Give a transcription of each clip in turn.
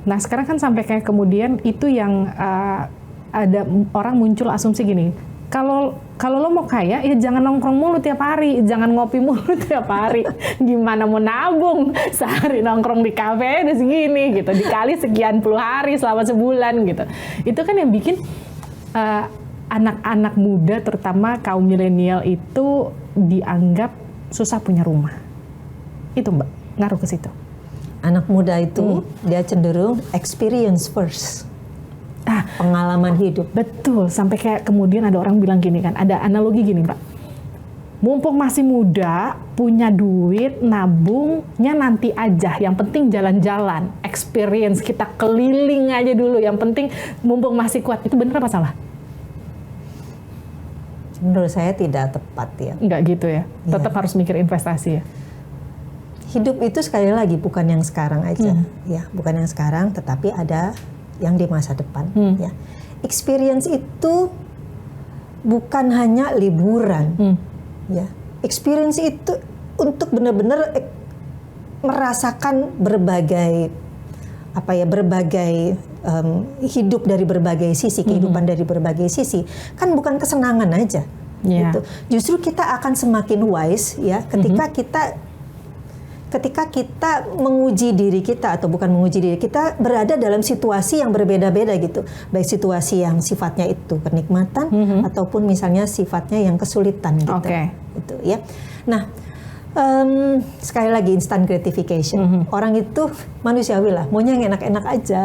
Nah sekarang kan sampai kayak kemudian itu yang ada orang muncul asumsi gini, kalau lo mau kaya ya jangan nongkrong mulu tiap hari, jangan ngopi mulu tiap hari. Gimana mau nabung sehari nongkrong di kafe udah segini gitu, dikali sekian puluh hari selama sebulan gitu. Itu kan yang bikin anak-anak muda terutama kaum milenial itu dianggap susah punya rumah. Itu Mbak, ngaruh ke situ. Anak muda itu dia cenderung experience first. Pengalaman hidup. Betul, sampai kayak kemudian ada orang bilang gini kan, ada analogi gini Mbak. Mumpung masih muda, punya duit, nabungnya nanti aja. Yang penting jalan-jalan, experience, kita keliling aja dulu. Yang penting mumpung masih kuat. Itu bener apa salah? Menurut saya tidak tepat ya. Enggak gitu ya, tetap harus mikir investasi ya. Hidup itu sekali lagi bukan yang sekarang aja, ya, bukan yang sekarang, tetapi ada yang di masa depan. Ya, experience itu bukan hanya liburan, ya. Experience itu untuk benar-benar merasakan berbagai hidup dari berbagai sisi, kehidupan dari berbagai sisi, kan bukan kesenangan aja. Gitu. Justru kita akan semakin wise ya ketika kita menguji diri kita, atau bukan menguji diri kita, berada dalam situasi yang berbeda-beda gitu, baik situasi yang sifatnya itu kenikmatan ataupun misalnya sifatnya yang kesulitan gitu. Gitu ya. Nah, sekali lagi instant gratification. Orang itu manusiawi lah, maunya yang enak-enak aja,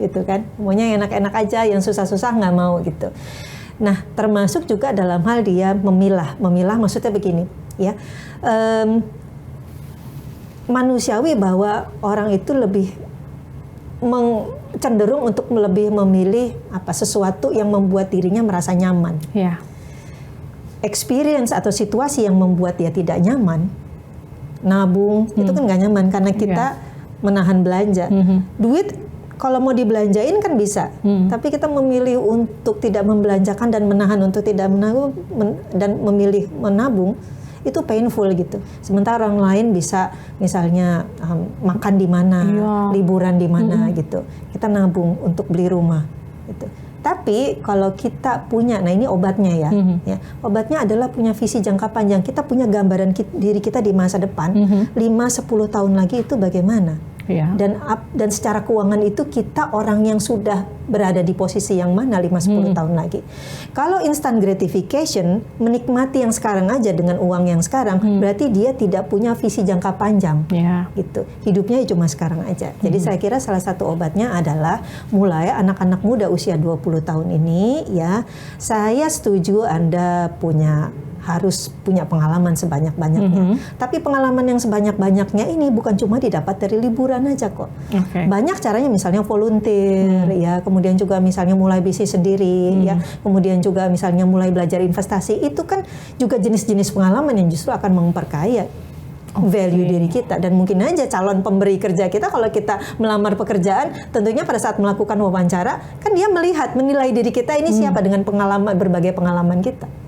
gitu kan. Maunya yang enak-enak aja, yang susah-susah nggak mau gitu. Nah, termasuk juga dalam hal dia memilah maksudnya begini, ya. Manusiawi bahwa orang itu lebih cenderung untuk lebih memilih sesuatu yang membuat dirinya merasa nyaman. Experience atau situasi yang membuat dia tidak nyaman, nabung itu kan nggak nyaman karena kita menahan belanja. Duit kalau mau dibelanjain kan bisa, tapi kita memilih untuk tidak membelanjakan dan menahan untuk tidak menabung dan memilih menabung, itu painful gitu. Sementara orang lain bisa misalnya makan di mana, liburan di mana gitu. Kita nabung untuk beli rumah gitu. Tapi kalau kita punya, nah ini obatnya ya, obatnya adalah punya visi jangka panjang. Kita punya gambaran diri kita di masa depan, 5-10 tahun lagi itu bagaimana. Dan secara keuangan itu kita orang yang sudah berada di posisi yang mana 5-10 tahun lagi. Kalau instant gratification, menikmati yang sekarang aja dengan uang yang sekarang, berarti dia tidak punya visi jangka panjang. Gitu. Hidupnya cuma sekarang aja. Jadi saya kira salah satu obatnya adalah mulai anak-anak muda usia 20 tahun ini, ya, saya setuju Anda harus punya pengalaman sebanyak-banyaknya. Tapi pengalaman yang sebanyak-banyaknya ini bukan cuma didapat dari liburan aja kok. Banyak caranya, misalnya volunteer, ya, kemudian juga misalnya mulai bisnis sendiri, ya, kemudian juga misalnya mulai belajar investasi. Itu kan juga jenis-jenis pengalaman yang justru akan memperkaya value diri kita. Dan mungkin aja calon pemberi kerja kita, kalau kita melamar pekerjaan, tentunya pada saat melakukan wawancara, kan dia menilai diri kita ini siapa dengan berbagai pengalaman kita.